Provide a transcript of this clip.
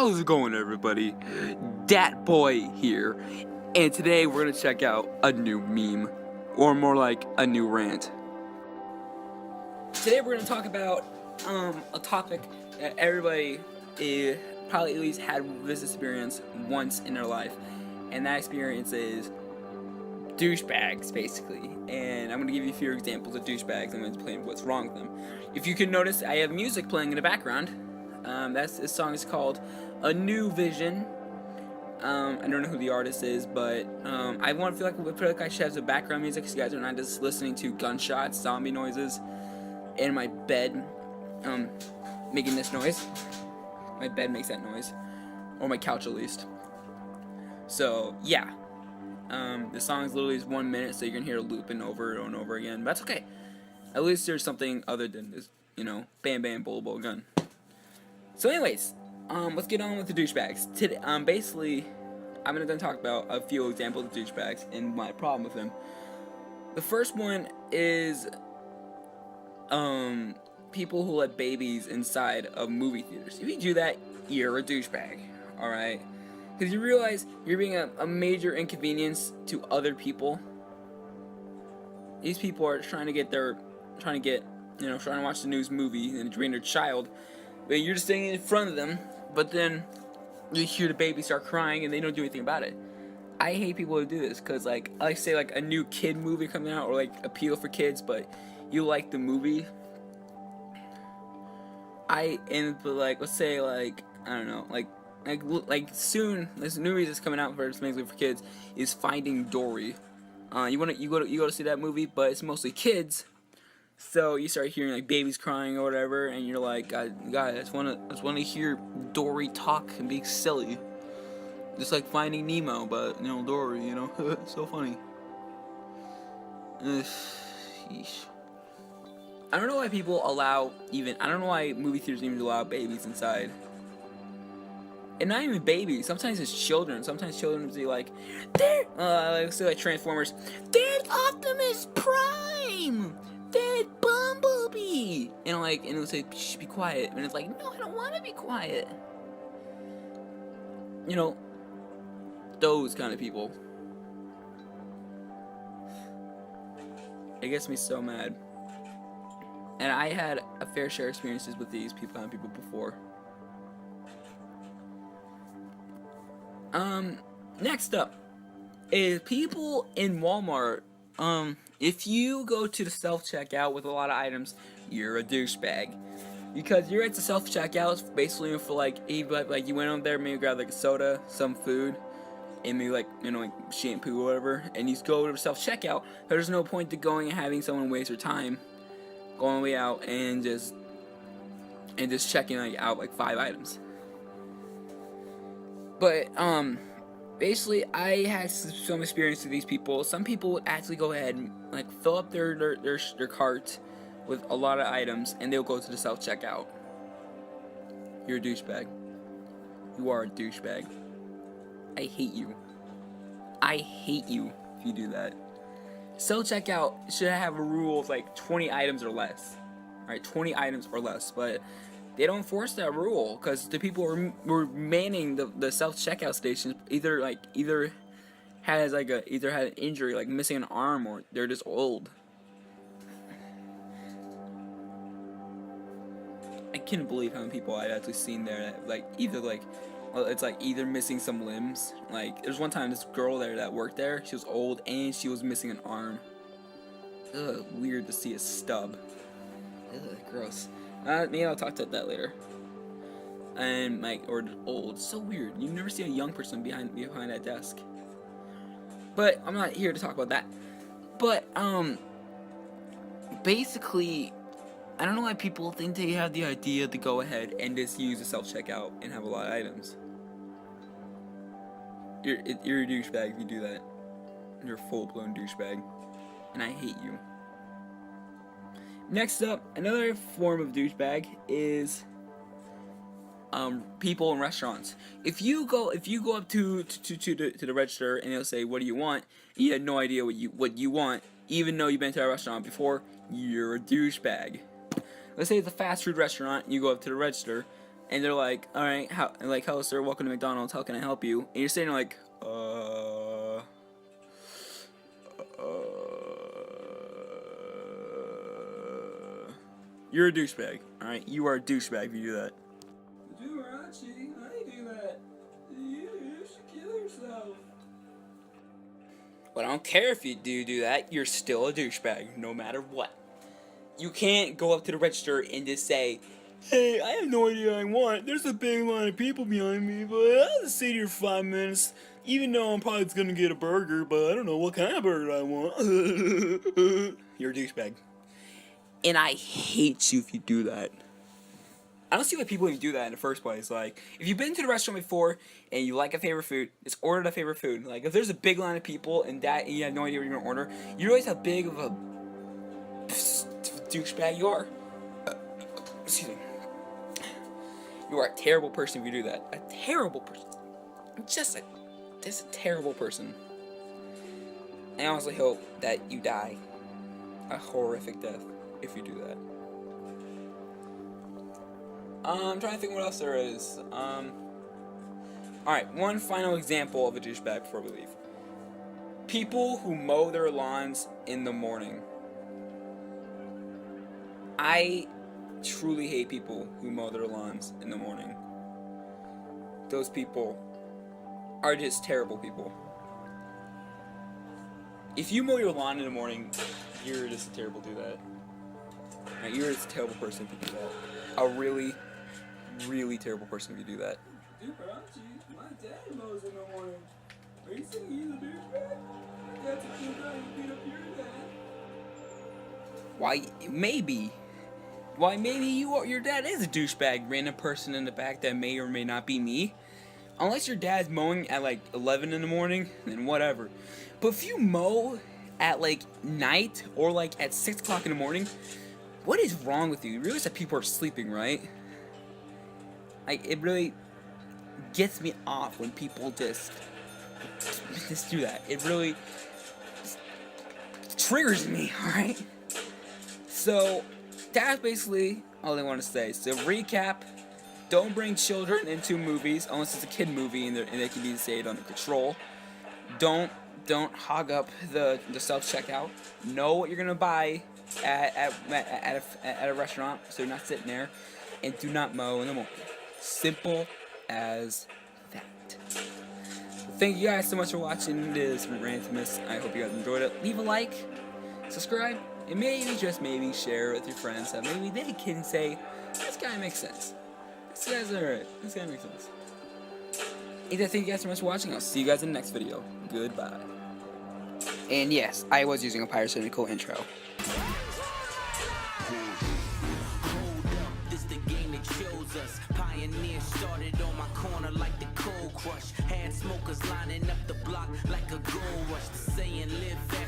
How's it going, everybody? Dat Boy here, and today we're gonna check out a new meme, or more like a new rant. Today we're gonna talk about a topic that everybody probably at least had this experience once in their life, and that experience is douchebags, basically. And I'm gonna give you a few examples of douchebags and I'm gonna explain what's wrong with them. If you can notice, I have music playing in the background. This song is called A New Vision. I don't know who the artist is, but I feel like I should have some background music so you guys are not just listening to gunshots, zombie noises, in my bed, making this noise. My bed makes that noise, or my couch at least. So yeah, the song is literally 1 minute, so you're gonna hear it looping over and over again. But that's okay. At least there's something other than this, bam bam bullet bullet gun. So anyways, let's get on with the douchebags. Today, basically, I'm gonna talk about a few examples of douchebags and my problem with them. The first one is, people who let babies inside of movie theaters. If you do that, you're a douchebag, alright? Because you realize you're being a major inconvenience to other people. These people are trying to watch the news movie and bring their child. But you're just sitting in front of them, but then you hear the baby start crying and they don't do anything about it. I hate people who do this, because I say a new kid movie coming out, or appeal for kids, but you like the movie. Let's say I don't know, soon this new movie that's coming out for mainly for kids is Finding Dory. You go to see that movie, but it's mostly kids. So you start hearing babies crying or whatever, and you're like, God, I just wanna hear Dory talk and be silly, just like Finding Nemo, but Dory, so funny. Sheesh. I don't know why people I don't know why movie theaters even allow babies inside. And not even babies. Sometimes it's children. Sometimes children will be like Transformers. There's Optimus Prime. There's Bumblebee. And it'll say, shh, be quiet. And it's like, no, I don't want to be quiet. Those kind of people. It gets me so mad. And I had a fair share of experiences with these people before. Next up is people in Walmart. If you go to the self-checkout with a lot of items, you're a douchebag. Because you're at the self-checkout basically for you went on there, maybe grab a soda, some food, and maybe shampoo or whatever, and you go to the self-checkout. There's no point to going and having someone waste their time going all the way out and just checking out 5 items. But basically, I had some experience with these people. Some people would actually go ahead and fill up their cart with a lot of items, and they'll go to the self checkout. You're a douchebag. You are a douchebag. I hate you. I hate you if you do that. Self checkout should have a rule of 20 items or less. Alright, 20 items or less, but they don't enforce that rule because the people who were manning the self checkout stations either had an injury, missing an arm, or they're just old. I couldn't believe how many people I'd actually seen there that either missing some limbs. There's one time this girl there that worked there, she was old and she was missing an arm. Ugh, weird to see a stub. Ugh, gross. Maybe I'll talk about that later. And or old, so weird. You never see a young person behind that desk. But I'm not here to talk about that. But basically, I don't know why people think they have the idea to go ahead and just use a self-checkout and have a lot of items. You're a douchebag if you do that. You're a full-blown douchebag. And I hate you. Next up, another form of douchebag is people in restaurants. If you go up to the register and they'll say, "What do you want?" and you had no idea what you want, even though you've been to a restaurant before, you're a douchebag. Let's say it's a fast food restaurant, and you go up to the register, and they're like, all right, hello sir, welcome to McDonald's, how can I help you? And you're sitting there like, you're a douchebag. All right, you are a douchebag if you do that. Jirachi, I do that. You should kill yourself. But I don't care if you do that. You're still a douchebag, no matter what. You can't go up to the register and just say, hey, I have no idea what I want. There's a big line of people behind me, but I'll just sit here 5 minutes. Even though I'm probably gonna get a burger, but I don't know what kind of burger I want. You're a douchebag. And I hate you if you do that. I don't see why people even do that in the first place. Like, if you've been to the restaurant before and you like a favorite food, just order the favorite food. Like, if there's a big line of people and you have no idea what you're gonna order, you realize how big of a douchebag you are. Excuse me. You are a terrible person if you do that. A terrible person. Just a terrible person. I honestly hope that you die a horrific death if you do that. I'm trying to think what else there is. Alright, one final example of a douchebag before we leave. People who mow their lawns in the morning. I truly hate people who mow their lawns in the morning. Those people are just terrible people. If you mow your lawn in the morning, you're just a terrible do that. Right, you're just a terrible person if you do that. A really, really terrible person if you do that. My dad mows in the morning. Are you saying he's a douchebag? That's a cool guy who beat up your dad. Why, maybe your dad is a douchebag, random person in the back that may or may not be me. Unless your dad's mowing at like 11 in the morning, then whatever. But if you mow at like night or like at 6 o'clock in the morning, what is wrong with you? You realize that people are sleeping, right? Like, it really gets me off when people just do that. It really triggers me, alright? So, that's basically all I want to say. So, recap, don't bring children into movies unless it's a kid movie and they can be stayed under control. Don't hog up the self-checkout. Know what you're going to buy at a restaurant, so you're not sitting there. And do not mow in the morning. Simple as that. Thank you guys so much for watching this Rantamous. I hope you guys enjoyed it. Leave a like, subscribe, and maybe, just maybe, share it with your friends. So maybe they can say, this guy makes sense. This guy's alright. This guy makes sense. And thank you guys so much for watching. I'll see you guys in the next video. Goodbye. And yes, I was using a pyrocynical intro. Us. Pioneers started on my corner like the cold crush. Had smokers lining up the block like a gold rush. Saying live fast.